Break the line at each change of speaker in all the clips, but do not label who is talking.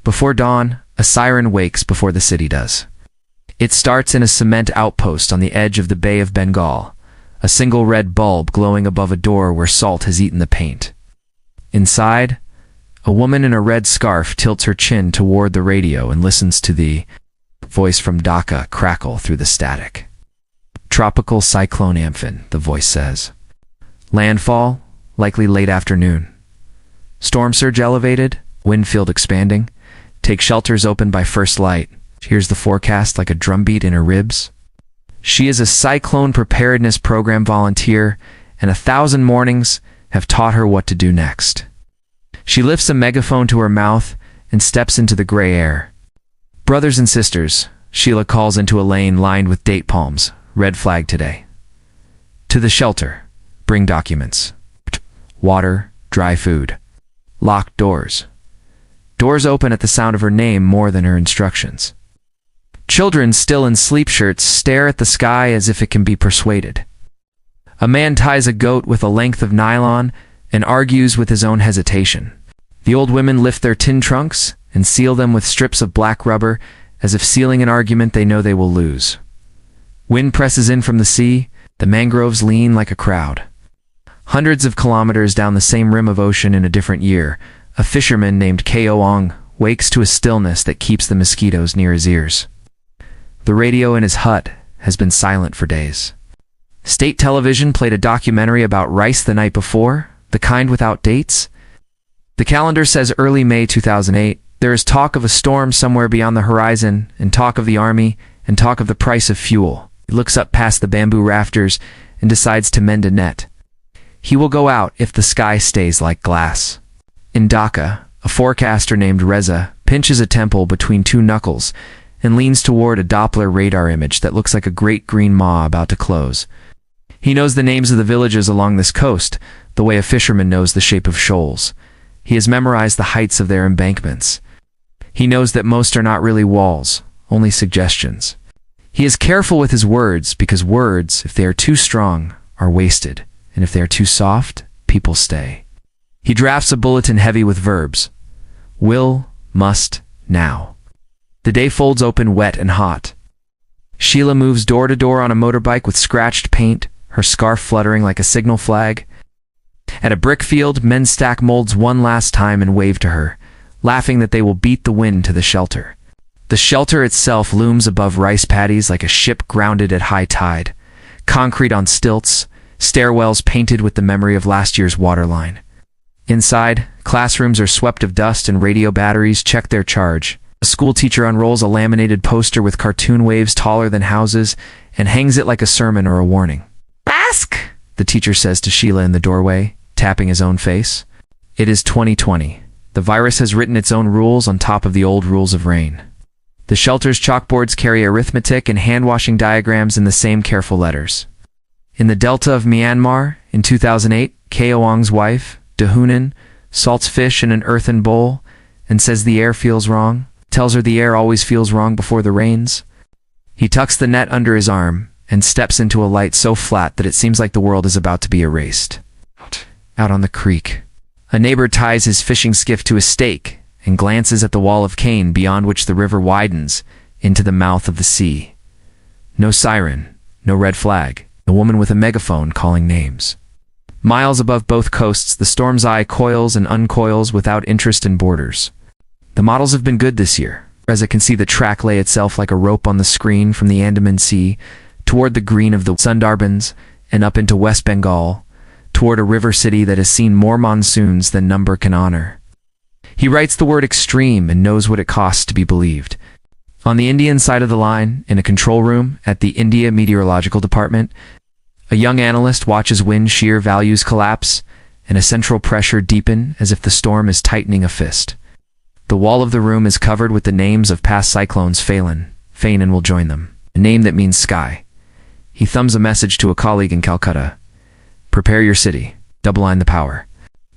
Before dawn, a siren wakes before the city does. It starts in a cement outpost on the edge of the Bay of Bengal, a single red bulb glowing above a door where salt has eaten the paint. Inside, a woman in a red scarf tilts her chin toward the radio and listens to the voice from Dhaka crackle through the static. Tropical cyclone Amphan, the voice says. Landfall, likely late afternoon. Storm surge elevated, wind field expanding. Take shelters open by first light. She hears the forecast like a drumbeat in her ribs. She is a cyclone preparedness program volunteer, and 1,000 mornings have taught her what to do next. She lifts a megaphone to her mouth and steps into the gray air. Brothers and sisters, Sheila calls into a lane lined with date palms. Red flag today. To the shelter. Bring documents. Water, dry food. Locked doors. Doors open at the sound of her name more than her instructions. Children still in sleep shirts stare at the sky as if it can be persuaded. A man ties a goat with a length of nylon and argues with his own hesitation. The old women lift their tin trunks and seal them with strips of black rubber as if sealing an argument they know they will lose. Wind presses in from the sea, the mangroves lean like a crowd. Hundreds of kilometers down the same rim of ocean in a different year, a fisherman named Keoang wakes to a stillness that keeps the mosquitoes near his ears. The radio in his hut has been silent for days. State television played a documentary about rice the night before, the kind without dates. The calendar says early May 2008. There is talk of a storm somewhere beyond the horizon, and talk of the army, and talk of the price of fuel. He looks up past the bamboo rafters and decides to mend a net. He will go out if the sky stays like glass. In Dhaka, a forecaster named Reza pinches a temple between two knuckles and leans toward a Doppler radar image that looks like a great green maw about to close. He knows the names of the villages along this coast, the way a fisherman knows the shape of shoals. He has memorized the heights of their embankments. He knows that most are not really walls, only suggestions. He is careful with his words because words, if they are too strong, are wasted, and if they are too soft, people stay. He drafts a bulletin heavy with verbs. Will, must, now. The day folds open wet and hot. Sheila moves door to door on a motorbike with scratched paint, her scarf fluttering like a signal flag. At a brick field, men stack molds one last time and wave to her, laughing that they will beat the wind to the shelter. The shelter itself looms above rice paddies like a ship grounded at high tide. Concrete on stilts, stairwells painted with the memory of last year's waterline. Inside, classrooms are swept of dust and radio batteries check their charge. A school teacher unrolls a laminated poster with cartoon waves taller than houses and hangs it like a sermon or a warning. Ask, the teacher says to Sheila in the doorway, tapping his own face. It is 2020. The virus has written its own rules on top of the old rules of rain. The shelter's chalkboards carry arithmetic and hand-washing diagrams in the same careful letters. In the delta of Myanmar, in 2008, Keoang's wife, Dahunan, salts fish in an earthen bowl and says the air feels wrong, tells her the air always feels wrong before the rains. He tucks the net under his arm and steps into a light so flat that it seems like the world is about to be erased. Out on the creek, a neighbor ties his fishing skiff to a stake and glances at the wall of cane beyond which the river widens into the mouth of the sea. No siren, no red flag, a woman with a megaphone calling names. Miles above both coasts, the storm's eye coils and uncoils without interest in borders. The models have been good this year. Reza can see the track lay itself like a rope on the screen from the Andaman Sea, toward the green of the Sundarbans, and up into West Bengal, toward a river city that has seen more monsoons than number can honor. He writes the word extreme and knows what it costs to be believed. On the Indian side of the line, in a control room at the India Meteorological Department, a young analyst watches wind shear values collapse and a central pressure deepen as if the storm is tightening a fist. The wall of the room is covered with the names of past cyclones. Fainan will join them, a name that means sky. He thumbs a message to a colleague in Calcutta. Prepare your city. Double-line the power.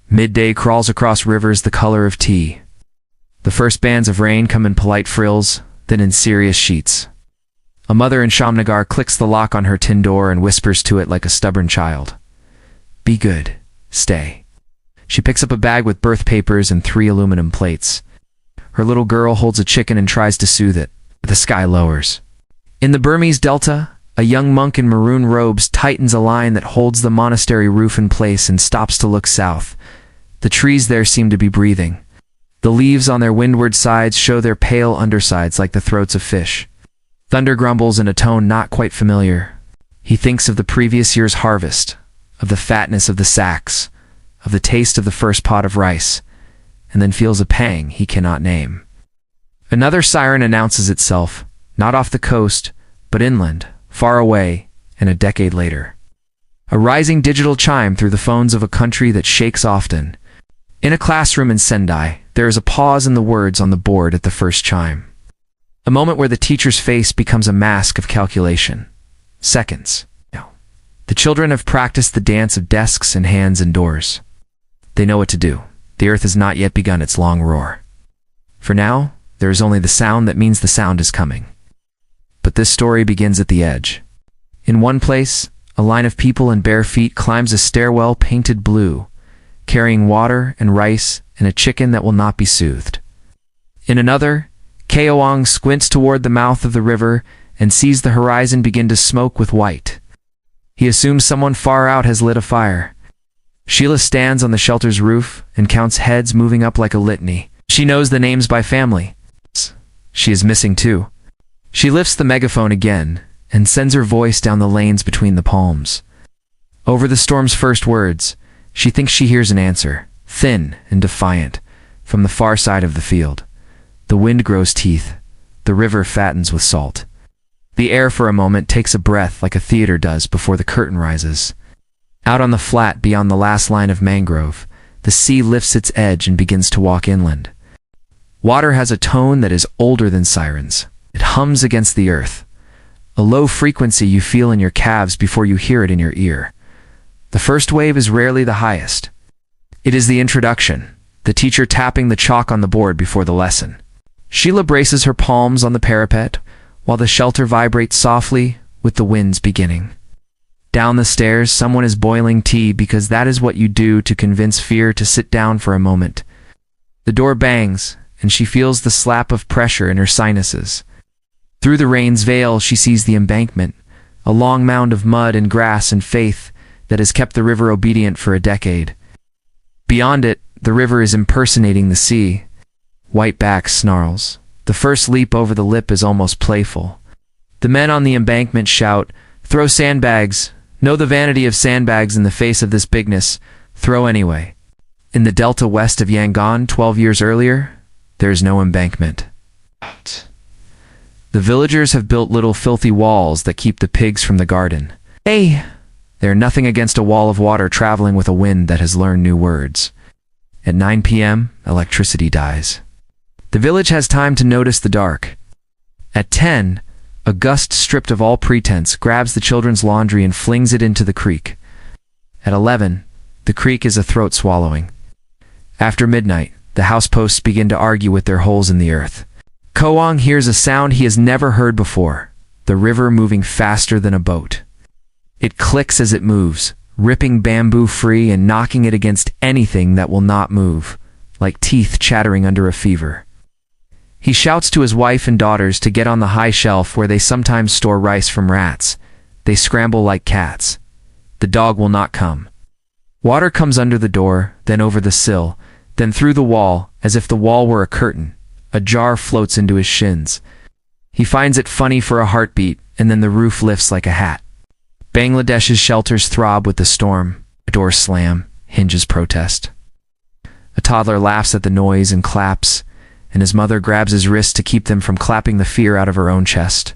Midday crawls across rivers the color of tea. The first bands of rain come in polite frills, then in serious sheets. A mother in Shamnagar clicks the lock on her tin door and whispers to it like a stubborn child. Be good. Stay. She picks up a bag with birth papers and 3 aluminum plates. Her little girl holds a chicken and tries to soothe it. The sky lowers. In the Burmese Delta, a young monk in maroon robes tightens a line that holds the monastery roof in place and stops to look south. The trees there seem to be breathing. The leaves on their windward sides show their pale undersides like the throats of fish. Thunder grumbles in a tone not quite familiar. He thinks of the previous year's harvest, of the fatness of the sacks, of the taste of the first pot of rice, and then feels a pang he cannot name. Another siren announces itself, not off the coast, but inland, far away, and a decade later. A rising digital chime through the phones of a country that shakes often. In a classroom in Sendai, there is a pause in the words on the board at the first chime. A moment where the teacher's face becomes a mask of calculation. Seconds. No. The children have practiced the dance of desks and hands and doors. They know what to do. The earth has not yet begun its long roar. For now, there is only the sound that means the sound is coming. But this story begins at the edge. In one place, a line of people in bare feet climbs a stairwell painted blue, carrying water and rice and a chicken that will not be soothed. In another, Keoang squints toward the mouth of the river and sees the horizon begin to smoke with white. He assumes someone far out has lit a fire. Sheila stands on the shelter's roof and counts heads moving up like a litany. She knows the names by family. She is missing too. She lifts the megaphone again and sends her voice down the lanes between the palms. Over the storm's first words, she thinks she hears an answer, thin and defiant, from the far side of the field. The wind grows teeth. The river fattens with salt. The air for a moment takes a breath like a theater does before the curtain rises. Out on the flat beyond the last line of mangrove, the sea lifts its edge and begins to walk inland. Water has a tone that is older than sirens. It hums against the earth. A low frequency you feel in your calves before you hear it in your ear. The first wave is rarely the highest. It is the introduction, the teacher tapping the chalk on the board before the lesson. Sheila braces her palms on the parapet, while the shelter vibrates softly with the winds beginning. Down the stairs, someone is boiling tea because that is what you do to convince fear to sit down for a moment. The door bangs, and she feels the slap of pressure in her sinuses. Through the rain's veil, she sees the embankment, a long mound of mud and grass and faith that has kept the river obedient for a decade. Beyond it, the river is impersonating the sea. Whiteback snarls. The first leap over the lip is almost playful. The men on the embankment shout, "Throw sandbags! Know the vanity of sandbags in the face of this bigness. Throw anyway." In the delta west of Yangon 12 years earlier, there is no embankment. The villagers have built little filthy walls that keep the pigs from the garden. Hey! They are nothing against a wall of water traveling with a wind that has learned new words. At 9 p.m., electricity dies. The village has time to notice the dark. At 10, a gust stripped of all pretense grabs the children's laundry and flings it into the creek. At 11, the creek is a throat swallowing. After midnight, the houseposts begin to argue with their holes in the earth. Koang hears a sound he has never heard before, the river moving faster than a boat. It clicks as it moves, ripping bamboo free and knocking it against anything that will not move, like teeth chattering under a fever. He shouts to his wife and daughters to get on the high shelf where they sometimes store rice from rats. They scramble like cats. The dog will not come. Water comes under the door, then over the sill, then through the wall, as if the wall were a curtain. A jar floats into his shins. He finds it funny for a heartbeat, and then the roof lifts like a hat. Bangladesh's shelters throb with the storm. Doors slam, hinges protest. A toddler laughs at the noise and claps, and his mother grabs his wrist to keep them from clapping the fear out of her own chest.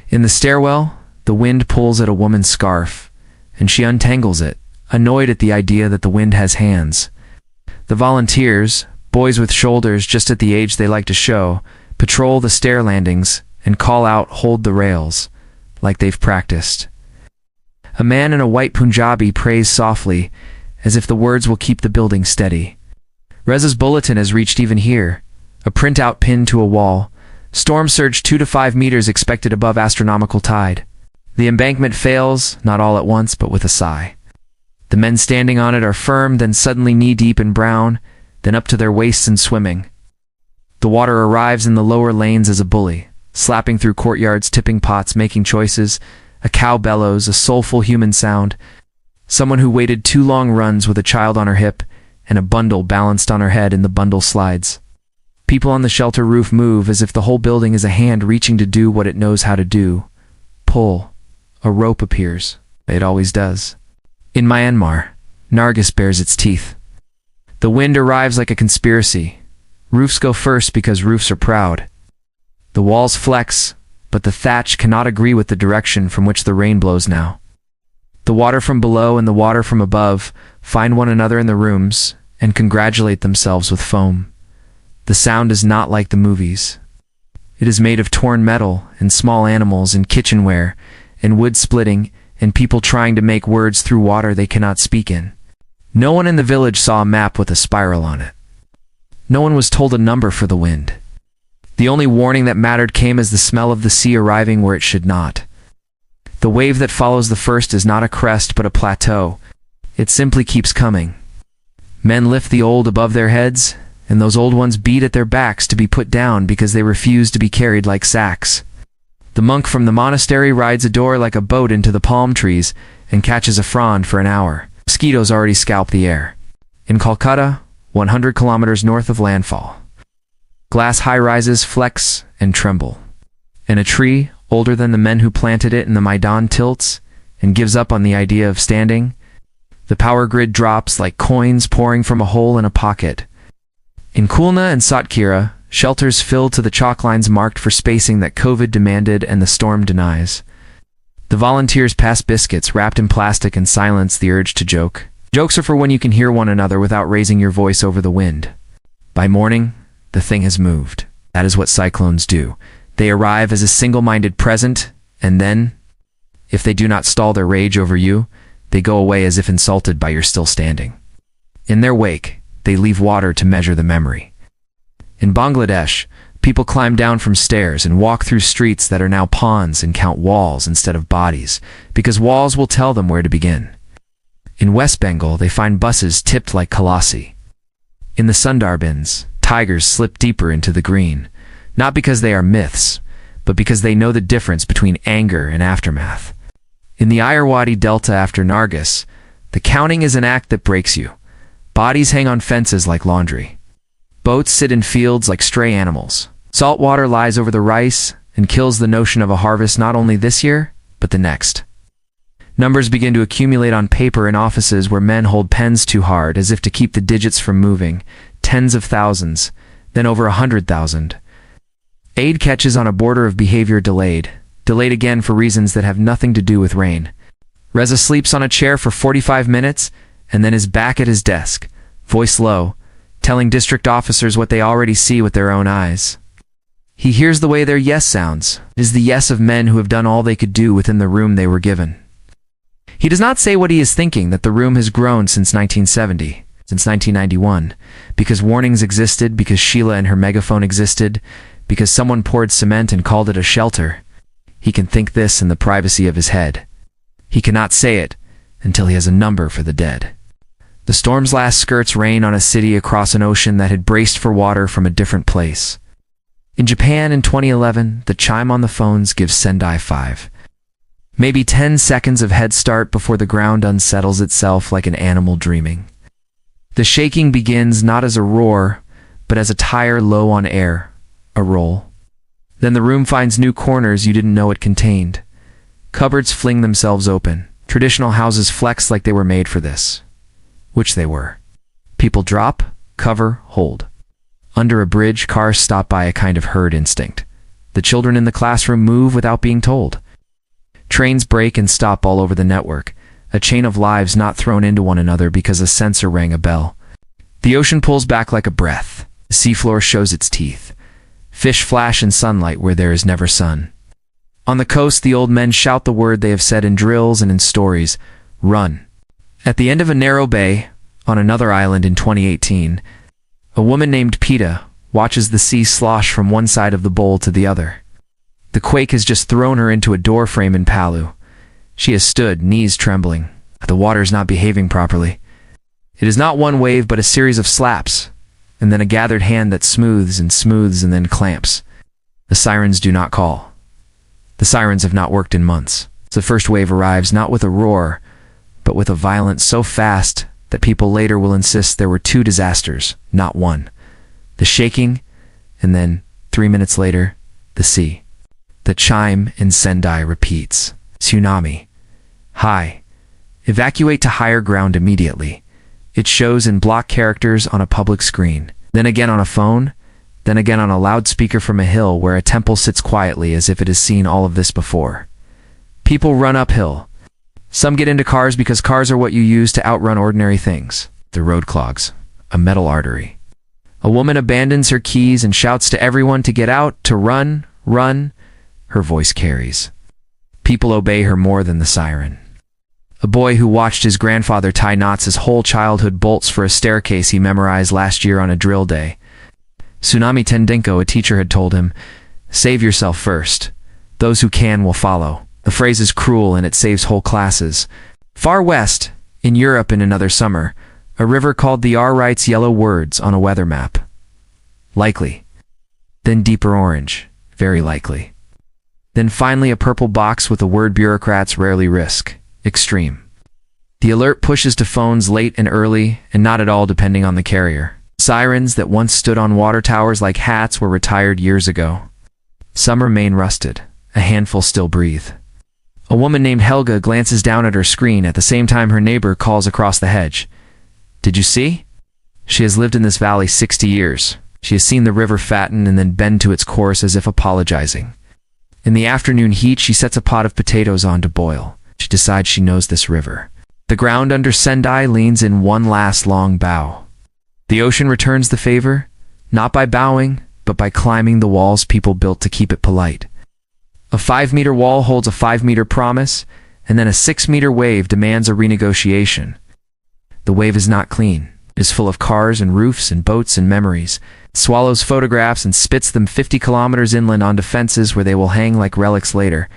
In the stairwell, the wind pulls at a woman's scarf, and she untangles it, annoyed at the idea that the wind has hands. The volunteers, boys with shoulders just at the age they like to show, patrol the stair landings and call out, "Hold the rails," like they've practiced. A man in a white Punjabi prays softly, as if the words will keep the building steady. Reza's bulletin has reached even here, a printout pinned to a wall. Storm surge 2 to 5 meters expected above astronomical tide. The embankment fails, not all at once, but with a sigh. The men standing on it are firm, then suddenly knee-deep in brown, then up to their waists in swimming. The water arrives in the lower lanes as a bully, slapping through courtyards, tipping pots, making choices. A cow bellows, a soulful human sound. Someone who waited too long runs with a child on her hip and a bundle balanced on her head, and the bundle slides. People on the shelter roof move as if the whole building is a hand reaching to do what it knows how to do. Pull. A rope appears. It always does. In Myanmar, Nargis bares its teeth. The wind arrives like a conspiracy. Roofs go first because roofs are proud. The walls flex, but the thatch cannot agree with the direction from which the rain blows now. The water from below and the water from above find one another in the rooms and congratulate themselves with foam. The sound is not like the movies. It is made of torn metal and small animals and kitchenware and wood splitting and people trying to make words through water they cannot speak in. No one in the village saw a map with a spiral on it. No one was told a number for the wind. The only warning that mattered came as the smell of the sea arriving where it should not. The wave that follows the first is not a crest but a plateau. It simply keeps coming. Men lift the old above their heads, and those old ones beat at their backs to be put down because they refuse to be carried like sacks. The monk from the monastery rides a door like a boat into the palm trees and catches a frond for an hour. Mosquitoes already scalp the air. In Calcutta, 100 kilometers north of landfall, glass high-rises flex and tremble, and a tree, older than the men who planted it in the Maidan, tilts and gives up on the idea of standing. The power grid drops like coins pouring from a hole in a pocket. In Khulna and Satkhira, shelters fill to the chalk lines marked for spacing that COVID demanded and the storm denies. The volunteers pass biscuits wrapped in plastic and silence the urge to joke. Jokes are for when you can hear one another without raising your voice over the wind. By morning, the thing has moved. That is what cyclones do. They arrive as a single-minded present, and then, if they do not stall their rage over you, they go away as if insulted by your still standing. In their wake, they leave water to measure the memory. In Bangladesh, people climb down from stairs and walk through streets that are now ponds and count walls instead of bodies, because walls will tell them where to begin. In West Bengal, they find buses tipped like colossi. In the Sundarbans, tigers slip deeper into the green, not because they are myths, but because they know the difference between anger and aftermath. In the Irrawaddy Delta after Nargis, the counting is an act that breaks you. Bodies hang on fences like laundry. Boats sit in fields like stray animals. Salt water lies over the rice and kills the notion of a harvest not only this year, but the next. Numbers begin to accumulate on paper in offices where men hold pens too hard as if to keep the digits from moving. Tens of thousands, then over 100,000. Aid catches on a border of behavior delayed again for reasons that have nothing to do with rain. Reza sleeps on a chair for 45 minutes and then is back at his desk, voice low, telling district officers what they already see with their own eyes. He hears the way their yes sounds. It is the yes of men who have done all they could do within the room they were given. He does not say what he is thinking, that the room has grown since 1970, since 1991, because warnings existed, because Sheila and her megaphone existed, because someone poured cement and called it a shelter. He can think this in the privacy of his head. He cannot say it until he has a number for the dead. The storm's last skirts rain on a city across an ocean that had braced for water from a different place. In Japan in 2011, the chime on the phones gives Sendai 5. Maybe 10 seconds of head start before the ground unsettles itself like an animal dreaming. The shaking begins not as a roar, but as a tire low on air, a roll. Then the room finds new corners you didn't know it contained. Cupboards fling themselves open. Traditional houses flex like they were made for this. Which they were. People drop, cover, hold. Under a bridge, cars stop by, a kind of herd instinct. The children in the classroom move without being told. Trains break and stop all over the network, a chain of lives not thrown into one another because a sensor rang a bell. The ocean pulls back like a breath. The seafloor shows its teeth. Fish flash in sunlight where there is never sun. On the coast, the old men shout the word they have said in drills and in stories: run. At the end of a narrow bay, on another island in 2018, a woman named Peta watches the sea slosh from one side of the bowl to the other. The quake has just thrown her into a door frame in Palu. She has stood, knees trembling. The water is not behaving properly. It is not one wave but a series of slaps. and then a gathered hand that smooths and then clamps. The sirens do not call. The sirens have not worked in months. The first wave arrives not with a roar, but with a violence so fast that people later will insist there were two disasters, not one. The shaking, and then, 3 minutes later, the sea. The chime in Sendai repeats. Tsunami. Hi. Evacuate to higher ground immediately. It shows in block characters on a public screen, then again on a phone, then again on a loudspeaker from a hill where a temple sits quietly as if it has seen all of this before. People run uphill. Some get into cars because cars are what you use to outrun ordinary things. The road clogs. A metal artery. A woman abandons her keys and shouts to everyone to get out, to run, run. Her voice carries. People obey her more than the siren. A boy who watched his grandfather tie knots his whole childhood bolts for a staircase he memorized last year on a drill day. Tsunami Tendenko, a teacher, had told him, "Save yourself first. Those who can will follow." The phrase is cruel and it saves whole classes. Far west, in Europe in another summer, a river called the R writes yellow words on a weather map. Likely. Then deeper orange. Very likely. Then finally a purple box with a word bureaucrats rarely risk. Extreme. The alert pushes to phones late and early, and not at all depending on the carrier. Sirens that once stood on water towers like hats were retired years ago. Some remain rusted. A handful still breathe. A woman named Helga glances down at her screen at the same time her neighbor calls across the hedge. "Did you see?" She has lived in this valley 60 years. She has seen the river fatten and then bend to its course as if apologizing. In the afternoon heat, she sets a pot of potatoes on to boil. She decides she knows this river. The ground under Sendai leans in one last long bow. The ocean returns the favor, not by bowing, but by climbing the walls people built to keep it polite. A 5-meter wall holds a 5-meter promise, and then a 6-meter wave demands a renegotiation. The wave is not clean. It is full of cars and roofs and boats and memories. It swallows photographs and spits them 50 kilometers inland onto fences where they will hang like relics later.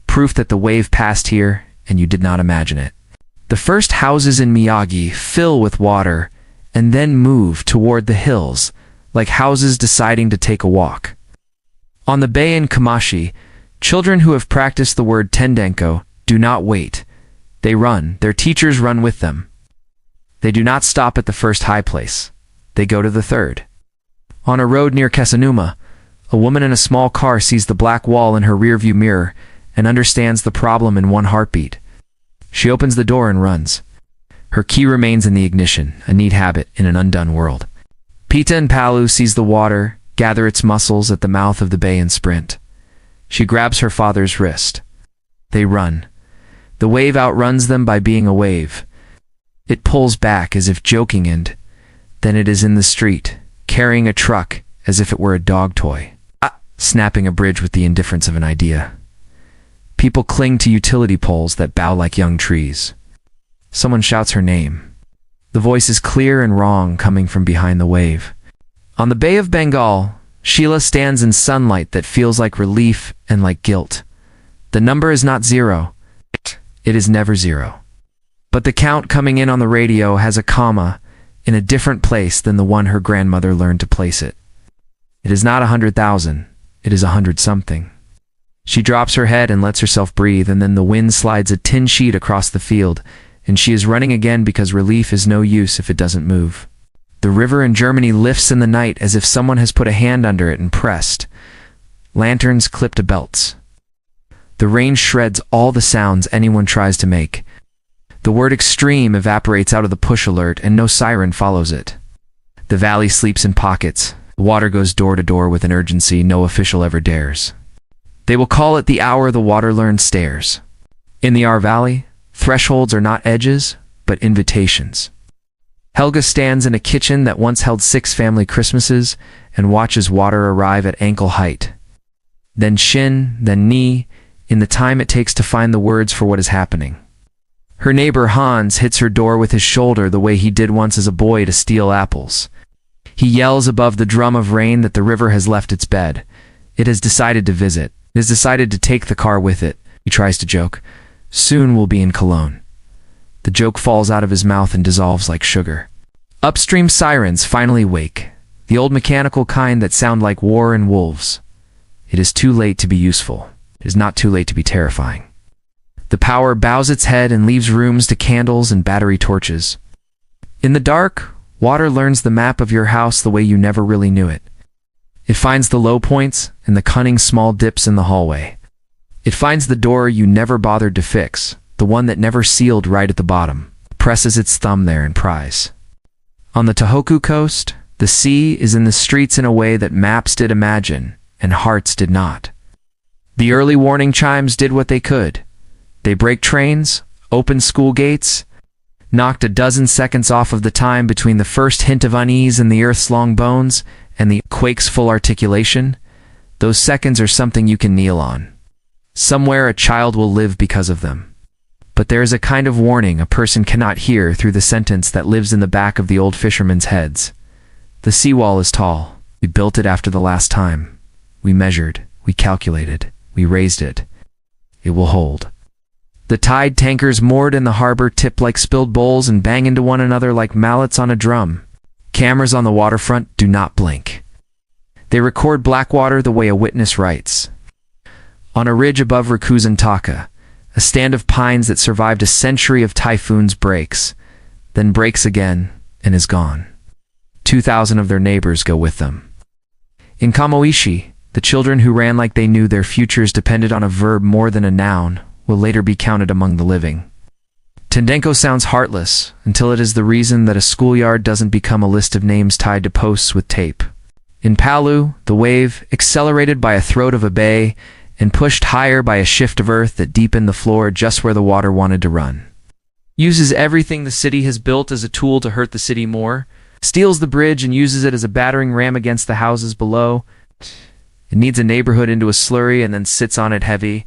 Proof that the wave passed here, and you did not imagine it. The first houses in Miyagi fill with water, and then move toward the hills, like houses deciding to take a walk. On the bay in Kamashi, children who have practiced the word tendenko do not wait. They run. Their teachers run with them. They do not stop at the first high place. They go to the third. On a road near Kesanuma, a woman in a small car sees the black wall in her rearview mirror and understands the problem in one heartbeat. She opens the door and runs. Her key remains in the ignition, a neat habit in an undone world. Pita and Palu sees the water gather its muscles at the mouth of the bay and sprint. She grabs her father's wrist. They run. The wave outruns them by being a wave. It pulls back as if joking, and then it is in the street, carrying a truck as if it were a dog toy, snapping a bridge with the indifference of an idea. People cling to utility poles that bow like young trees. Someone shouts her name. The voice is clear and wrong, coming from behind the wave. On the Bay of Bengal, Sheila stands in sunlight that feels like relief and like guilt. The number is not 0. It is never 0. But the count coming in on the radio has a comma in a different place than the one her grandmother learned to place it. It is not 100,000. It is 100-something. She drops her head and lets herself breathe, and then the wind slides a tin sheet across the field, and she is running again because relief is no use if it doesn't move. The river in Germany lifts in the night as if someone has put a hand under it and pressed. Lanterns clip to belts. The rain shreds all the sounds anyone tries to make. The word extreme evaporates out of the push alert, and no siren follows it. The valley sleeps in pockets. The water goes door to door with an urgency no official ever dares. They will call it the hour the water learned stares. In the R Valley, thresholds are not edges, but invitations. Helga stands in a kitchen that once held 6 family Christmases and watches water arrive at ankle height. Then shin, then knee, in the time it takes to find the words for what is happening. Her neighbor Hans hits her door with his shoulder the way he did once as a boy to steal apples. He yells above the drum of rain that the river has left its bed. It has decided to visit. It has decided to take the car with it. He tries to joke. Soon we'll be in Cologne. The joke falls out of his mouth and dissolves like sugar. Upstream sirens finally wake. the old mechanical kind that sound like war and wolves. It is too late to be useful. It is not too late to be terrifying. The power bows its head and leaves rooms to candles and battery torches. In the dark, water learns the map of your house the way you never really knew it. It finds the low points and the cunning small dips in the hallway. It finds the door you never bothered to fix, the one that never sealed right at the bottom, presses its thumb there and pries. On the Tohoku coast, the sea is in the streets in a way that maps did imagine, and hearts did not. The early warning chimes did what they could. They break trains, opened school gates, knocked a dozen seconds off of the time between the first hint of unease in the earth's long bones and the quake's full articulation. Those seconds are something you can kneel on. Somewhere a child will live because of them. But there is a kind of warning a person cannot hear through the sentence that lives in the back of the old fishermen's heads. The seawall is tall. We built it after the last time. We measured, we calculated, we raised it. It will hold. The tide tankers moored in the harbor tip like spilled bowls and bang into one another like mallets on a drum. Cameras on the waterfront do not blink. They record Blackwater the way a witness writes. On a ridge above Rakuzan-taka, a stand of pines that survived a century of typhoons breaks, then breaks again and is gone. 2,000 of their neighbors go with them. In Kamoishi, the children who ran like they knew their futures depended on a verb more than a noun will later be counted among the living. Tendenko sounds heartless until it is the reason that a schoolyard doesn't become a list of names tied to posts with tape. In Palu, the wave, accelerated by a throat of a bay and pushed higher by a shift of earth that deepened the floor just where the water wanted to run, uses everything the city has built as a tool to hurt the city more, steals the bridge and uses it as a battering ram against the houses below. It needs a neighborhood into a slurry and then sits on it heavy,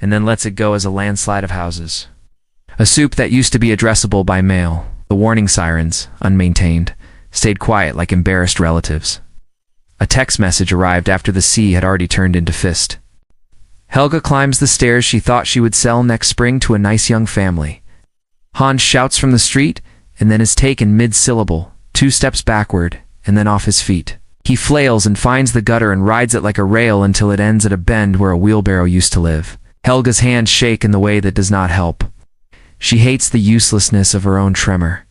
and then lets it go as a landslide of houses. A soup that used to be addressable by mail, the warning sirens, unmaintained, stayed quiet like embarrassed relatives. A text message arrived after the sea had already turned into fist. Helga climbs the stairs she thought she would sell next spring to a nice young family. Hans shouts from the street and then is taken mid-syllable, 2 steps backward, and then off his feet. He flails and finds the gutter and rides it like a rail until it ends at a bend where a wheelbarrow used to live. Helga's hands shake in the way that does not help. She hates the uselessness of her own tremor.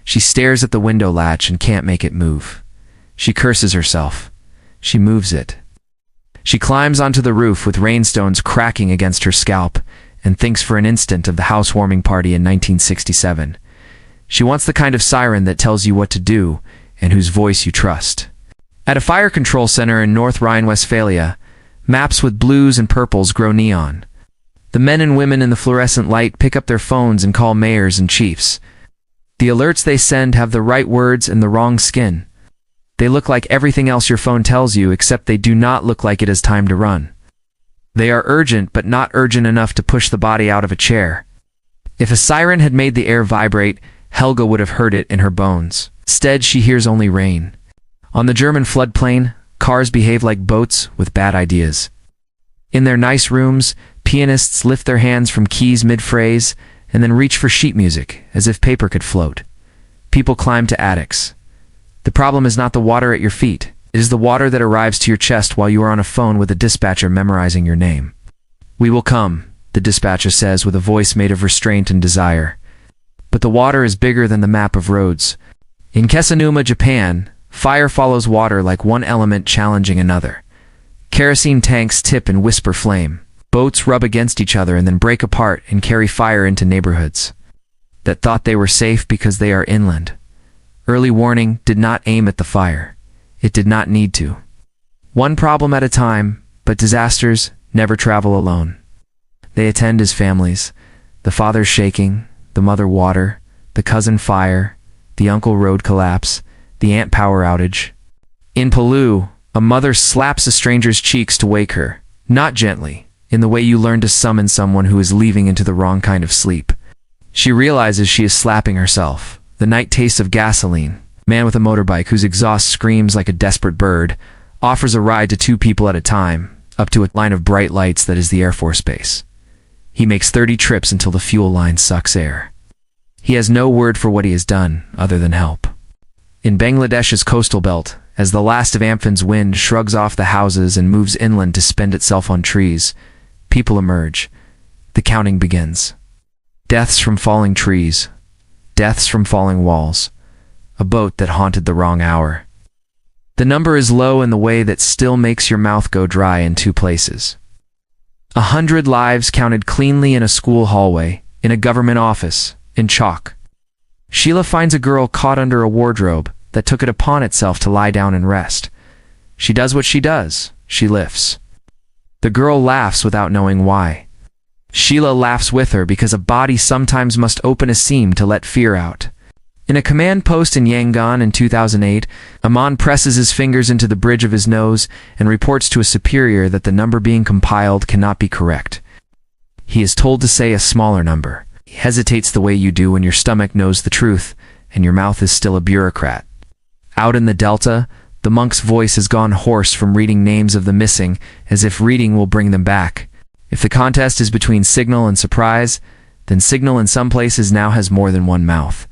She stares at the window latch and can't make it move. She curses herself. She moves it. She climbs onto the roof with rainstones cracking against her scalp and thinks for an instant of the housewarming party in 1967. She wants the kind of siren that tells you what to do and whose voice you trust. At a fire control center in North Rhine-Westphalia, maps with blues and purples grow neon. The men and women in the fluorescent light pick up their phones and call mayors and chiefs. The alerts they send have the right words and the wrong skin. They look like everything else your phone tells you, except they do not look like it is time to run. They are urgent, but not urgent enough to push the body out of a chair. If a siren had made the air vibrate, Helga would have heard it in her bones. Instead, she hears only rain. On the German floodplain, cars behave like boats with bad ideas. In their nice rooms, pianists lift their hands from keys mid-phrase and then reach for sheet music, as if paper could float. People climb to attics. The problem is not the water at your feet. It is the water that arrives to your chest while you are on a phone with a dispatcher memorizing your name. "We will come," the dispatcher says with a voice made of restraint and desire. But the water is bigger than the map of roads. In Kesanuma, Japan, fire follows water like one element challenging another. Kerosene tanks tip and whisper flame. Boats rub against each other and then break apart and carry fire into neighborhoods that thought they were safe because they are inland. Early warning did not aim at the fire. It did not need to. One problem at a time, but disasters never travel alone. They attend as families. The father shaking, the mother water, the cousin fire, the uncle road collapse, the aunt power outage. In Palu, a mother slaps a stranger's cheeks to wake her, not gently, in the way you learn to summon someone who is leaving into the wrong kind of sleep. She realizes she is slapping herself. The night tastes of gasoline. Man with a motorbike whose exhaust screams like a desperate bird offers a ride to 2 people at a time, up to a line of bright lights that is the Air Force Base. He makes 30 trips until the fuel line sucks air. He has no word for what he has done, other than help. In Bangladesh's coastal belt, As the last of Amphen's wind shrugs off the houses and moves inland to spend itself on trees, people emerge. The counting begins. Deaths from falling trees. Deaths from falling walls. A boat that haunted the wrong hour. The number is low in the way that still makes your mouth go dry in 2 places. 100 lives counted cleanly in a school hallway, in a government office, in chalk. Sheila finds a girl caught under a wardrobe that took it upon itself to lie down and rest. She does what she does. She lifts. The girl laughs without knowing why. Sheila laughs with her because a body sometimes must open a seam to let fear out. In a command post in Yangon in 2008, Aman presses his fingers into the bridge of his nose and reports to a superior that the number being compiled cannot be correct. He is told to say a smaller number. He hesitates the way you do when your stomach knows the truth and your mouth is still a bureaucrat. Out in the Delta, the monk's voice has gone hoarse from reading names of the missing, as if reading will bring them back. If the contest is between Signal and Surprise, then Signal in some places now has more than one mouth.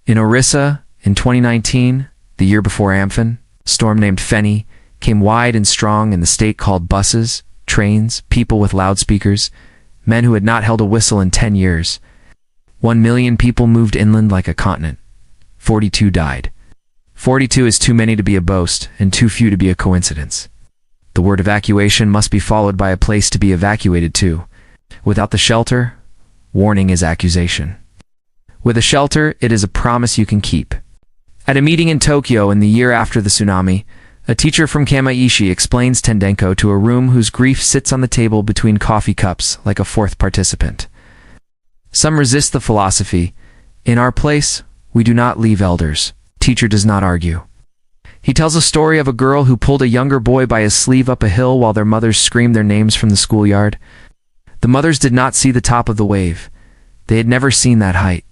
In Orissa, in 2019, the year before Amphen, a storm named Feni came wide and strong in the state called buses, trains, people with loudspeakers, men who had not held a whistle in 10 years. 1 million people moved inland like a continent. 42 died. 42 is too many to be a boast, and too few to be a coincidence. The word evacuation must be followed by a place to be evacuated to. Without the shelter, warning is accusation. With a shelter, it is a promise you can keep. At a meeting in Tokyo in the year after the tsunami, a teacher from Kamaishi explains Tendenko to a room whose grief sits on the table between coffee cups like a 4th participant. Some resist the philosophy. In our place, we do not leave elders. Teacher does not argue. He tells a story of a girl who pulled a younger boy by his sleeve up a hill while their mothers screamed their names from the schoolyard. The mothers did not see the top of the wave. They had never seen that height.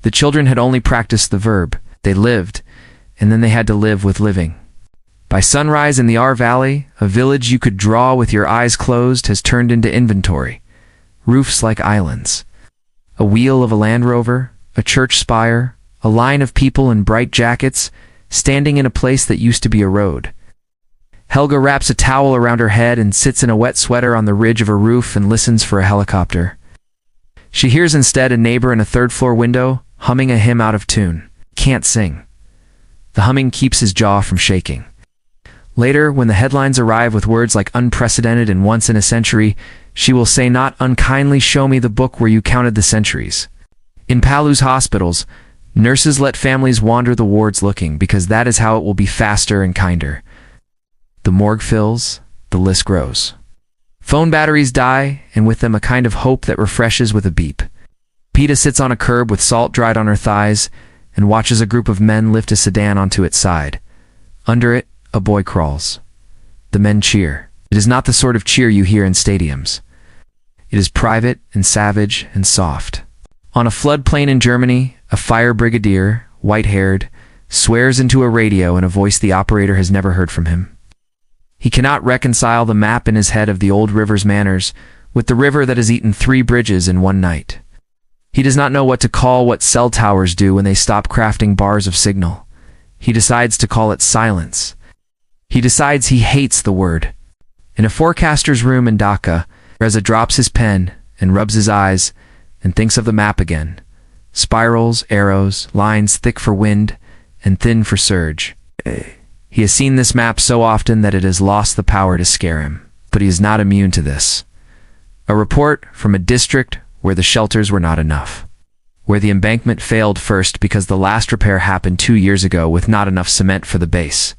The children had only practiced the verb. They lived, and then they had to live with living. By sunrise in the R Valley, a village you could draw with your eyes closed has turned into inventory. Roofs like islands. A wheel of a Land Rover, a church spire, a line of people in bright jackets, standing in a place that used to be a road. Helga wraps a towel around her head and sits in a wet sweater on the ridge of a roof and listens for a helicopter. She hears instead a neighbor in a 3rd-floor window humming a hymn out of tune. Can't sing. The humming keeps his jaw from shaking. Later, when the headlines arrive with words like unprecedented and once in a century, she will say not unkindly, show me the book where you counted the centuries. In Palu's hospitals, nurses let families wander the wards looking because that is how it will be faster and kinder. The morgue fills, the list grows. Phone batteries die, and with them a kind of hope that refreshes with a beep. Peta sits on a curb with salt dried on her thighs and watches a group of men lift a sedan onto its side. Under it, a boy crawls. The men cheer. It is not the sort of cheer you hear in stadiums. It is private and savage and soft. On a floodplain in Germany, a fire brigadier, white-haired, swears into a radio in a voice the operator has never heard from him. He cannot reconcile the map in his head of the old river's manners with the river that has eaten 3 bridges in one night. He does not know what to call what cell towers do when they stop crafting bars of signal. He decides to call it silence. He decides he hates the word. In a forecaster's room in Dhaka, Reza drops his pen and rubs his eyes and thinks of the map again. Spirals, arrows, lines thick for wind and thin for surge. He has seen this map so often that it has lost the power to scare him. But he is not immune to this. A report from a district where the shelters were not enough. Where the embankment failed first because the last repair happened 2 years ago with not enough cement for the base.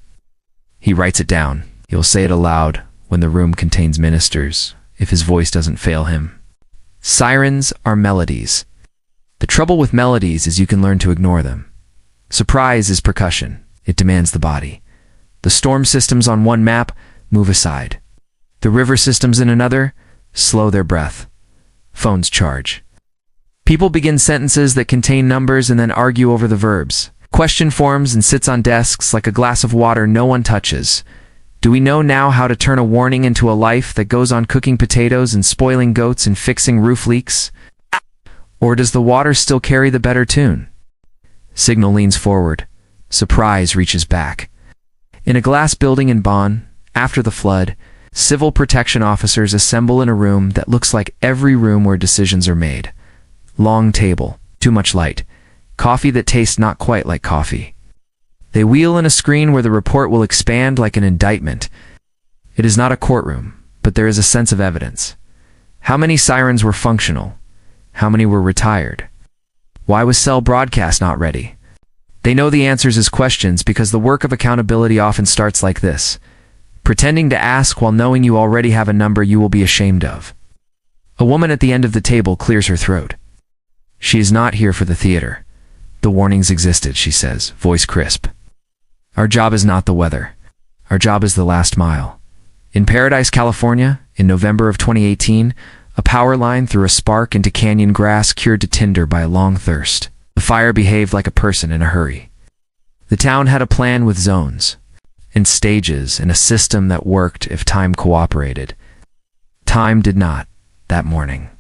He writes it down. He will say it aloud when the room contains ministers, if his voice doesn't fail him. Sirens are melodies. The trouble with melodies is you can learn to ignore them. Surprise is percussion. It demands the body. The storm systems on one map move aside. The river systems in another slow their breath. Phones charge. People begin sentences that contain numbers and then argue over the verbs. Question forms and sits on desks like a glass of water no one touches. Do we know now how to turn a warning into a life that goes on cooking potatoes and spoiling goats and fixing roof leaks? Or does the water still carry the better tune? Signal leans forward. Surprise reaches back. In a glass building in Bonn, after the flood, civil protection officers assemble in a room that looks like every room where decisions are made. Long table, too much light, coffee that tastes not quite like coffee. They wheel in a screen where the report will expand like an indictment. It is not a courtroom, but there is a sense of evidence. How many sirens were functional? How many were retired? Why was cell broadcast not ready? They know the answers as questions because the work of accountability often starts like this: pretending to ask while knowing you already have a number you will be ashamed of. A woman at the end of the table clears her throat. She is not here for the theater. The warnings existed, she says, voice crisp. Our job is not the weather. Our job is the last mile. In Paradise, California, in November of 2018, a power line threw a spark into canyon grass cured to tinder by a long thirst. The fire behaved like a person in a hurry. The town had a plan with zones and stages and a system that worked if time cooperated. Time did not, that morning.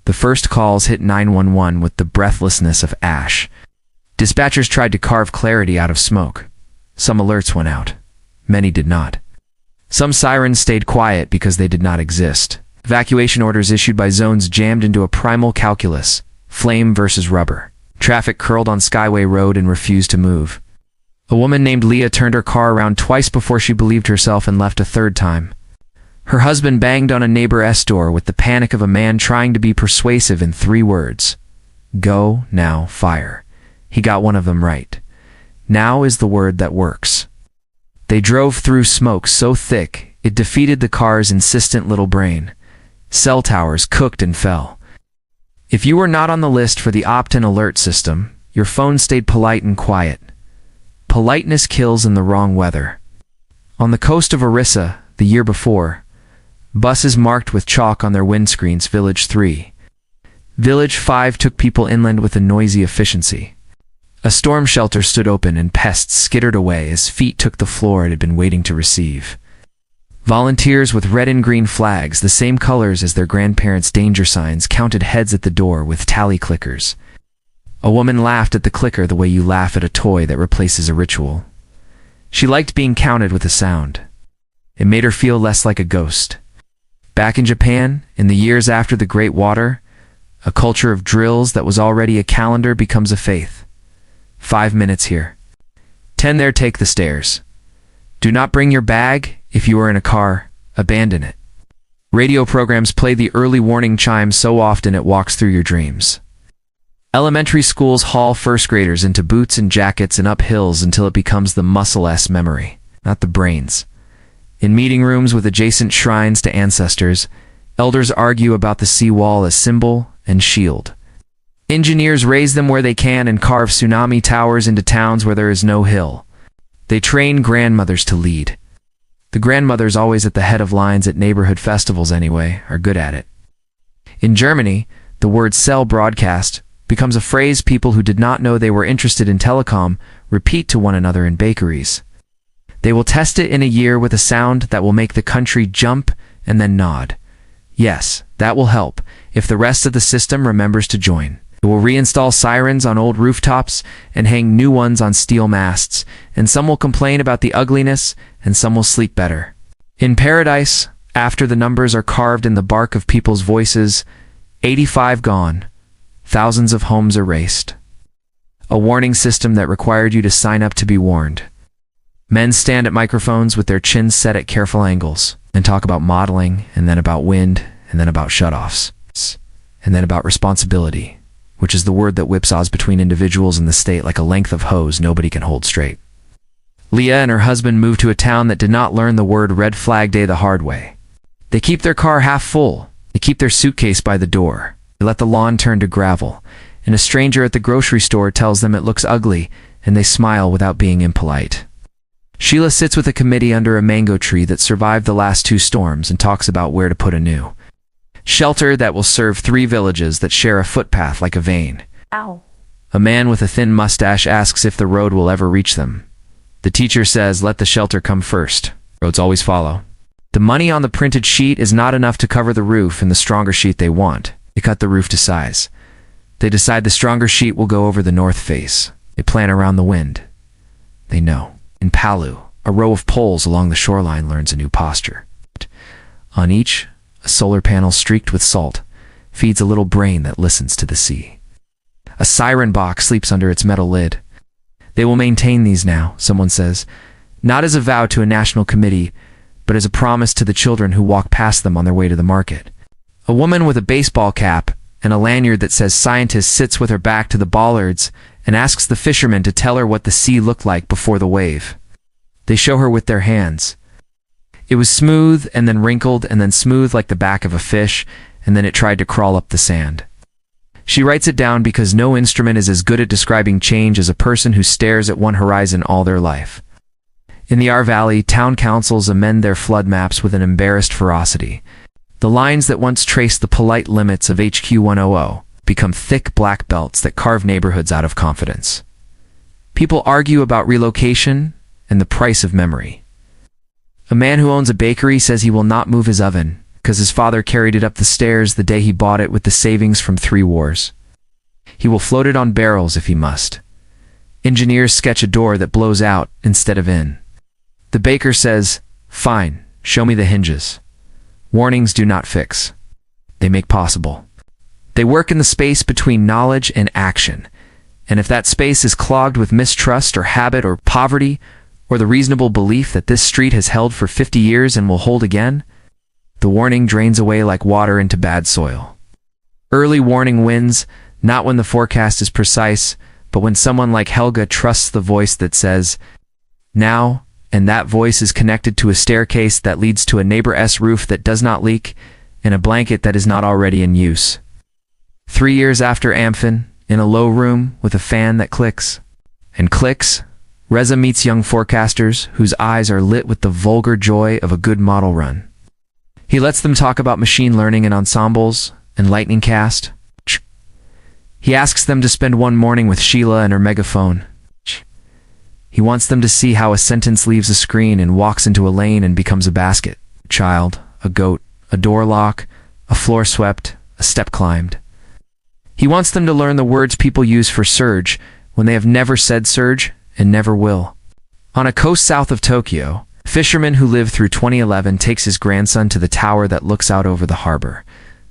The first calls hit 911 with the breathlessness of ash. Dispatchers tried to carve clarity out of smoke. Some alerts went out. Many did not. Some sirens stayed quiet because they did not exist. Evacuation orders issued by zones jammed into a primal calculus: flame versus rubber. Traffic curled on Skyway Road and refused to move. A woman named Leah turned her car around twice before she believed herself and left a third time. Her husband banged on a neighbor's door with the panic of a man trying to be persuasive in 3 words. Go, now, fire. He got one of them right. Now is the word that works. They drove through smoke so thick it defeated the car's insistent little brain. Cell towers cooked and fell. If you were not on the list for the opt-in alert system, your phone stayed polite and quiet. Politeness kills in the wrong weather. On the coast of Orissa, the year before, buses marked with chalk on their windscreens Village 3. Village 5 took people inland with a noisy efficiency. A storm shelter stood open and pests skittered away as feet took the floor it had been waiting to receive. Volunteers with red and green flags, the same colors as their grandparents' danger signs, counted heads at the door with tally clickers. A woman laughed at the clicker the way you laugh at a toy that replaces a ritual. She liked being counted with a sound. It made her feel less like a ghost. Back in Japan, in the years after the Great Water, a culture of drills that was already a calendar becomes a faith. 5 minutes here. 10 there, take the stairs. Do not bring your bag. If you are in a car, abandon it. Radio programs play the early warning chime so often it walks through your dreams. Elementary schools haul first graders into boots and jackets and up hills until it becomes the muscle-less memory, not the brains. In meeting rooms with adjacent shrines to ancestors, elders argue about the seawall as symbol and shield. Engineers raise them where they can and carve tsunami towers into towns where there is no hill. They train grandmothers to lead. The grandmothers, always at the head of lines at neighborhood festivals anyway, are good at it. In Germany, the word cell broadcast becomes a phrase people who did not know they were interested in telecom repeat to one another in bakeries. They will test it in a year with a sound that will make the country jump and then nod. Yes, that will help, if the rest of the system remembers to join. It will reinstall sirens on old rooftops and hang new ones on steel masts, and some will complain about the ugliness, and some will sleep better. In Paradise, after the numbers are carved in the bark of people's voices, 85 gone, thousands of homes erased. A warning system that required you to sign up to be warned. Men stand at microphones with their chins set at careful angles, and talk about modeling, and then about wind, and then about shutoffs, and then about responsibility, which is the word that whipsaws between individuals in the state like a length of hose nobody can hold straight. Leah and her husband moved to a town that did not learn the word red flag day the hard way. They keep their car half full. They keep their suitcase by the door. They let the lawn turn to gravel. And a stranger at the grocery store tells them it looks ugly, and they smile without being impolite. Sheila sits with a committee under a mango tree that survived the last 2 storms and talks about where to put a new shelter that will serve 3 villages that share a footpath like a vein.
Ow.
A man with a thin mustache asks if the road will ever reach them. The teacher says, let the shelter come first. Roads always follow. The money on the printed sheet is not enough to cover the roof and the stronger sheet they want. They cut the roof to size. They decide the stronger sheet will go over the north face. They plan around the wind. They know. In Palu, A row of poles along the shoreline learns a new posture. On each, a solar panel streaked with salt feeds a little brain that listens to the sea. A siren box sleeps under its metal lid. They will maintain these now, someone says, not as a vow to a national committee, but as a promise to the children who walk past them on their way to the market. A woman with a baseball cap and a lanyard that says scientist sits with her back to the bollards and asks the fishermen to tell her what the sea looked like before the wave. They show her with their hands. It was smooth and then wrinkled and then smooth like the back of a fish, and then it tried to crawl up the sand. She writes it down because no instrument is as good at describing change as a person who stares at one horizon all their life. In the R Valley, town councils amend their flood maps with an embarrassed ferocity. The lines that once traced the polite limits of HQ 100 become thick black belts that carve neighborhoods out of confidence. People argue about relocation and the price of memory. A man who owns a bakery says he will not move his oven because his father carried it up the stairs the day he bought it with the savings from 3 wars. He will float it on barrels if he must. Engineers sketch a door that blows out instead of in. The baker says, "Fine, show me the hinges." Warnings do not fix. They make possible. They work in the space between knowledge and action. And if that space is clogged with mistrust or habit or poverty, or the reasonable belief that this street has held for 50 years and will hold again, the warning drains away like water into bad soil. Early warning wins, not when the forecast is precise, but when someone like Helga trusts the voice that says, now, and that voice is connected to a staircase that leads to a neighbor's roof that does not leak, and a blanket that is not already in use. 3 years after Amphin, in a low room with a fan that clicks and clicks, Reza meets young forecasters whose eyes are lit with the vulgar joy of a good model run. He lets them talk about machine learning and ensembles and lightning cast. He asks them to spend one morning with Sheila and her megaphone. He wants them to see how a sentence leaves a screen and walks into a lane and becomes a basket, a child, a goat, a door lock, a floor swept, a step climbed. He wants them to learn the words people use for surge when they have never said surge and never will. On a coast south of Tokyo, a fisherman who lived through 2011 takes his grandson to the tower that looks out over the harbor.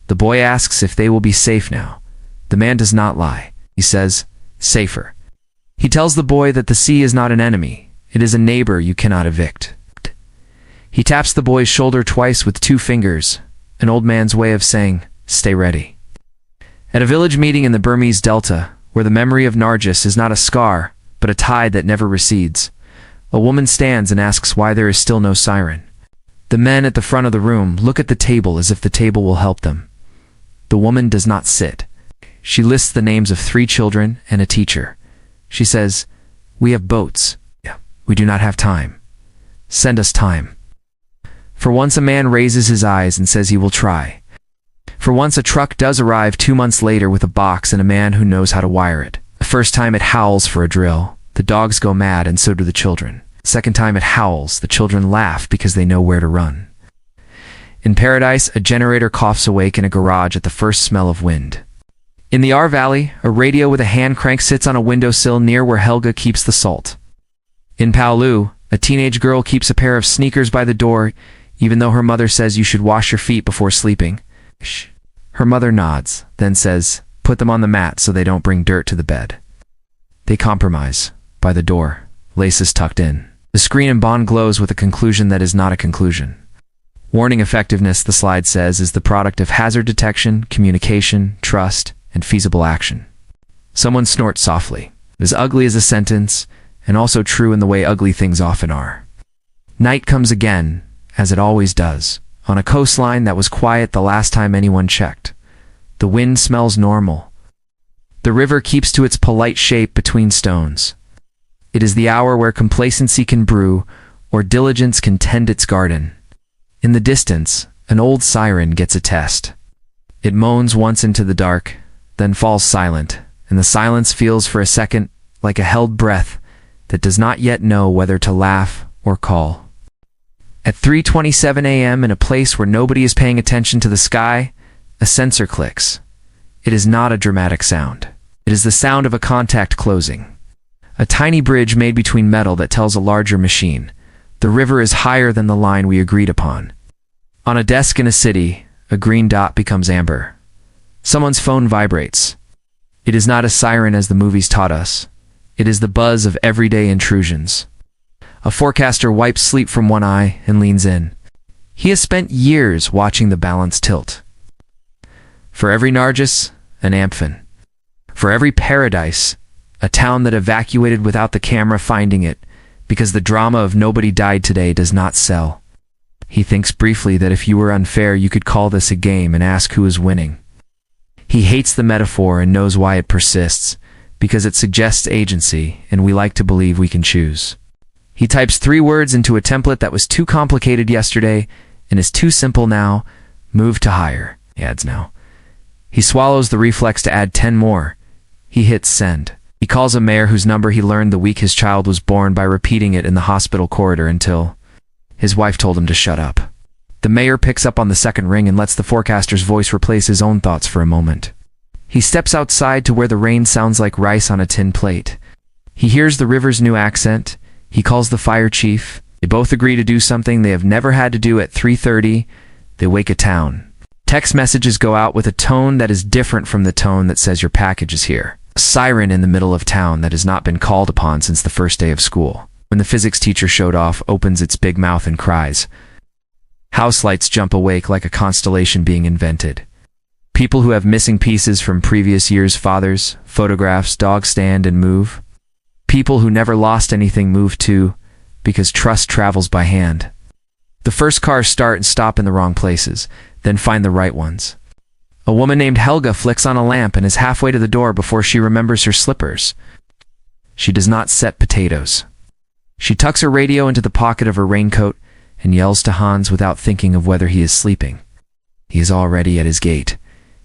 The boy asks if they will be safe now. The man does not lie. He says, safer. He tells the boy that the sea is not an enemy. It is a neighbor you cannot evict. He taps the boy's shoulder twice with 2 fingers, an old man's way of saying, stay ready. At a village meeting in the Burmese Delta, where the memory of Nargis is not a scar, but a tide that never recedes, a woman stands and asks why there is still no siren. The men at the front of the room look at the table as if the table will help them. The woman does not sit. She lists the names of 3 children and a teacher. She says, we have boats. We do not have time. Send us time. For once a man raises his eyes and says he will try. For once a truck does arrive 2 months later with a box and a man who knows how to wire it. The first time it howls for a drill. The dogs go mad and so do the children. Second time it howls, the children laugh because they know where to run. In paradise, a generator coughs awake in a garage at the first smell of wind. In the R Valley, a radio with a hand crank sits on a windowsill near where Helga keeps the salt. In Paolu, a teenage girl keeps a pair of sneakers by the door, even though her mother says you should wash your feet before sleeping. Her mother nods, then says, put them on the mat so they don't bring dirt to the bed. They compromise. By the door, laces tucked in. The screen in Bond glows with a conclusion that is not a conclusion. Warning effectiveness, the slide says, is the product of hazard detection, communication, trust, and feasible action. Someone snorts softly. It is ugly as a sentence, and also true in the way ugly things often are. Night comes again, as it always does, on a coastline that was quiet the last time anyone checked. The wind smells normal. The river keeps to its polite shape between stones. It is the hour where complacency can brew, or diligence can tend its garden. In the distance, an old siren gets a test. It moans once into the dark, then falls silent, and the silence feels for a second like a held breath that does not yet know whether to laugh or call. At 3:27 a.m. in a place where nobody is paying attention to the sky, a sensor clicks. It is not a dramatic sound. It is the sound of a contact closing. A tiny bridge made between metal that tells a larger machine. The river is higher than the line we agreed upon. On a desk in a city, a green dot becomes amber. Someone's phone vibrates. It is not a siren as the movies taught us. It is the buzz of everyday intrusions. A forecaster wipes sleep from one eye and leans in. He has spent years watching the balance tilt. For every Nargis, an Amphin. For every paradise, a town that evacuated without the camera finding it, because the drama of nobody died today does not sell. He thinks briefly that if you were unfair, you could call this a game and ask who is winning. He hates the metaphor and knows why it persists, because it suggests agency, and we like to believe we can choose. He types 3 words into a template that was too complicated yesterday and is too simple now. Move to higher, he adds now. He swallows the reflex to add 10 more. He hits send. He calls a mayor whose number he learned the week his child was born by repeating it in the hospital corridor until his wife told him to shut up. The mayor picks up on the second ring and lets the forecaster's voice replace his own thoughts for a moment. He steps outside to where the rain sounds like rice on a tin plate. He hears the river's new accent. He calls the fire chief. They both agree to do something they have never had to do at 3:30. They wake a town. Text messages go out with a tone that is different from the tone that says your package is here. A siren in the middle of town that has not been called upon since the first day of school. When the physics teacher showed off, opens its big mouth and cries. House lights jump awake like a constellation being invented. People who have missing pieces from previous year's fathers, photographs, dogs stand and move. People who never lost anything move too, because trust travels by hand. The first cars start and stop in the wrong places, then find the right ones. A woman named Helga flicks on a lamp and is halfway to the door before she remembers her slippers. She does not set potatoes. She tucks her radio into the pocket of her raincoat and yells to Hans without thinking of whether he is sleeping. He is already at his gate.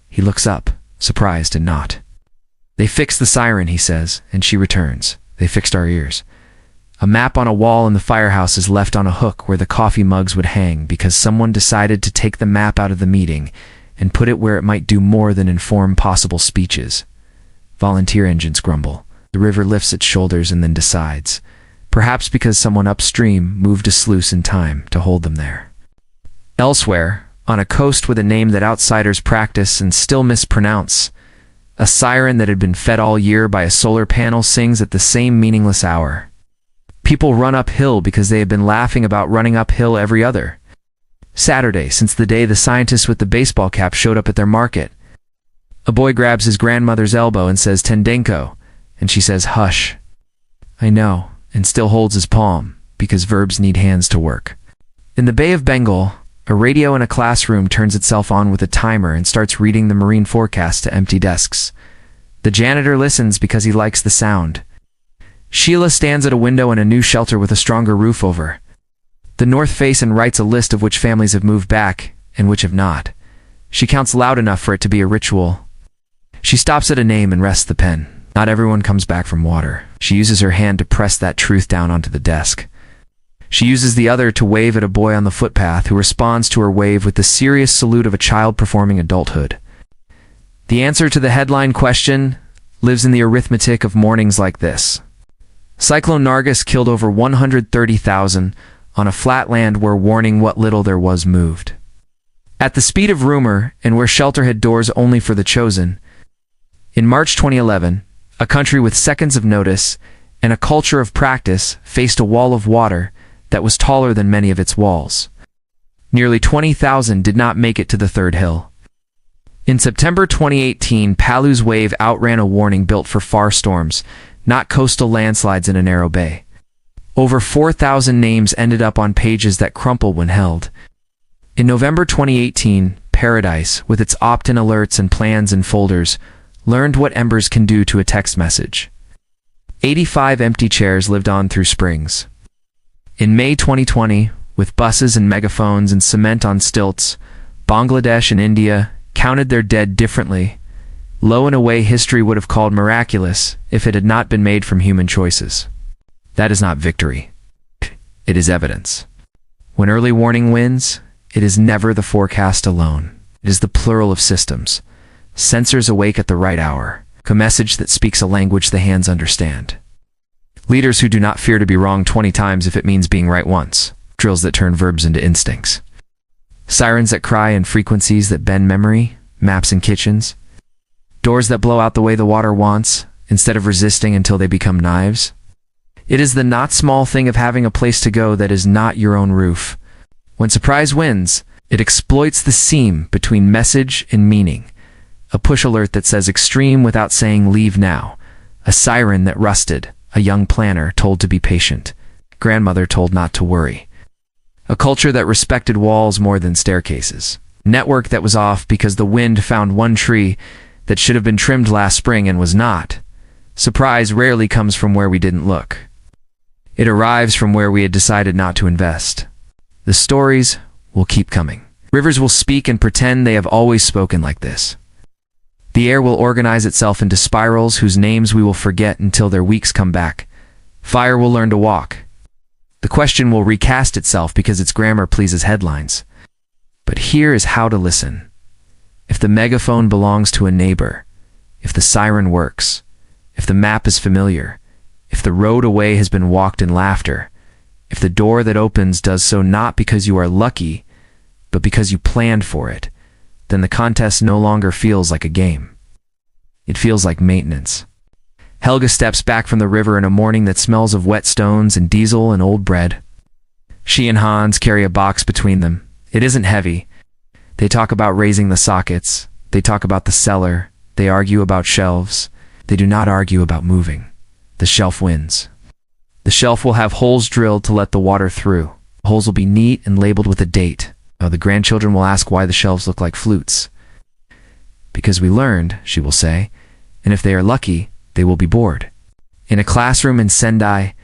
He looks up, surprised and not. They fixed the siren, he says, and she returns. They fixed our ears. A map on a wall in the firehouse is left on a hook where the coffee mugs would hang because someone decided to take the map out of the meeting and put it where it might do more than inform possible speeches. Volunteer engines grumble. The river lifts its shoulders and then decides. Perhaps because someone upstream moved a sluice in time to hold them there. Elsewhere, on a coast with a name that outsiders practice and still mispronounce, a siren that had been fed all year by a solar panel sings at the same meaningless hour. People run uphill because they have been laughing about running uphill every other Saturday since the day the scientist with the baseball cap showed up at their market. A boy grabs his grandmother's elbow and says Tendenko, and she says hush. I know, and still holds his palm, because verbs need hands to work. In the Bay of Bengal, a radio in a classroom turns itself on with a timer and starts reading the marine forecast to empty desks. The janitor listens because he likes the sound. Sheila stands at a window in a new shelter with a stronger roof over the north face and writes a list of which families have moved back and which have not. She counts loud enough for it to be a ritual. She stops at a name and rests the pen. Not everyone comes back from water. She uses her hand to press that truth down onto the desk. She uses the other to wave at a boy on the footpath who responds to her wave with the serious salute of a child performing adulthood. The answer to the headline question lives in the arithmetic of mornings like this. Cyclone Nargis killed over 130,000 on a flat land where warning what little there was moved. At the speed of rumor and where shelter had doors only for the chosen. In March 2011, a country with seconds of notice and a culture of practice faced a wall of water that was taller than many of its walls. Nearly 20,000 did not make it to the third hill. In September 2018, Palu's wave outran a warning built for far storms, not coastal landslides in a narrow bay. Over 4,000 names ended up on pages that crumple when held. In November 2018, Paradise, with its opt-in alerts and plans and folders, learned what embers can do to a text message. 85 empty chairs lived on through springs. In May 2020, with buses and megaphones and cement on stilts, Bangladesh and India counted their dead differently, low in a way history would have called miraculous if it had not been made from human choices. That is not victory. It is evidence. When early warning wins, it is never the forecast alone. It is the plural of systems. Sensors awake at the right hour. A message that speaks a language the hands understand. Leaders who do not fear to be wrong 20 times if it means being right once. Drills that turn verbs into instincts. Sirens that cry and frequencies that bend memory. Maps in kitchens. Doors that blow out the way the water wants, instead of resisting until they become knives. It is the not small thing of having a place to go that is not your own roof. When surprise wins, it exploits the seam between message and meaning. A push alert that says extreme without saying leave now. A siren that rusted. A young planner told to be patient. Grandmother told not to worry. A culture that respected walls more than staircases. Network that was off because the wind found one tree that should have been trimmed last spring and was not. Surprise rarely comes from where we didn't look. It arrives from where we had decided not to invest. The stories will keep coming. Rivers will speak and pretend they have always spoken like this. The air will organize itself into spirals whose names we will forget until their weeks come back. Fire will learn to walk. The question will recast itself because its grammar pleases headlines. But here is how to listen. If the megaphone belongs to a neighbor, if the siren works, if the map is familiar, if the road away has been walked in laughter, if the door that opens does so not because you are lucky, but because you planned for it, then the contest no longer feels like a game. It feels like maintenance. Helga steps back from the river in a morning that smells of wet stones and diesel and old bread. She and Hans carry a box between them. It isn't heavy. They talk about raising the sockets. They talk about the cellar. They argue about shelves. They do not argue about moving. The shelf wins. The shelf will have holes drilled to let the water through. The holes will be neat and labeled with a date. The grandchildren will ask why the shelves look like flutes. Because we learned, she will say, and if they are lucky, they will be bored. In a classroom in Sendai,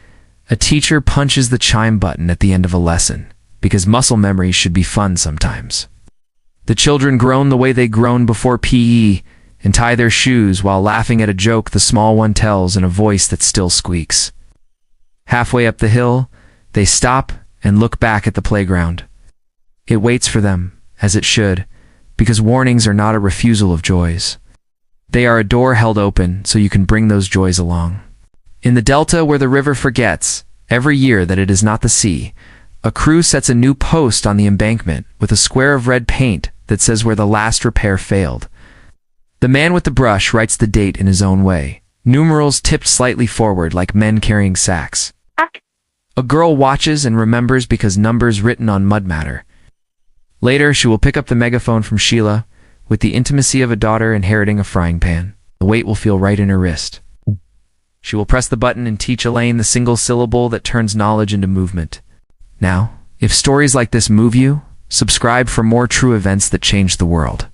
a teacher punches the chime button at the end of a lesson, because muscle memory should be fun sometimes. The children groan the way they groaned before PE, and tie their shoes while laughing at a joke the small one tells in a voice that still squeaks. Halfway up the hill, they stop and look back at the playground. It waits for them, as it should, because warnings are not a refusal of joys. They are a door held open so you can bring those joys along. In the delta where the river forgets, every year that it is not the sea, a crew sets a new post on the embankment with a square of red paint that says where the last repair failed. The man with the brush writes the date in his own way, numerals tipped slightly forward like men carrying sacks. A girl watches and remembers because numbers written on mud matter. Later, she will pick up the megaphone from Sheila, with the intimacy of a daughter inheriting a frying pan. The weight will feel right in her wrist. She will press the button and teach Elaine the single syllable that turns knowledge into movement. Now, if stories like this move you, subscribe for more true events that change the world.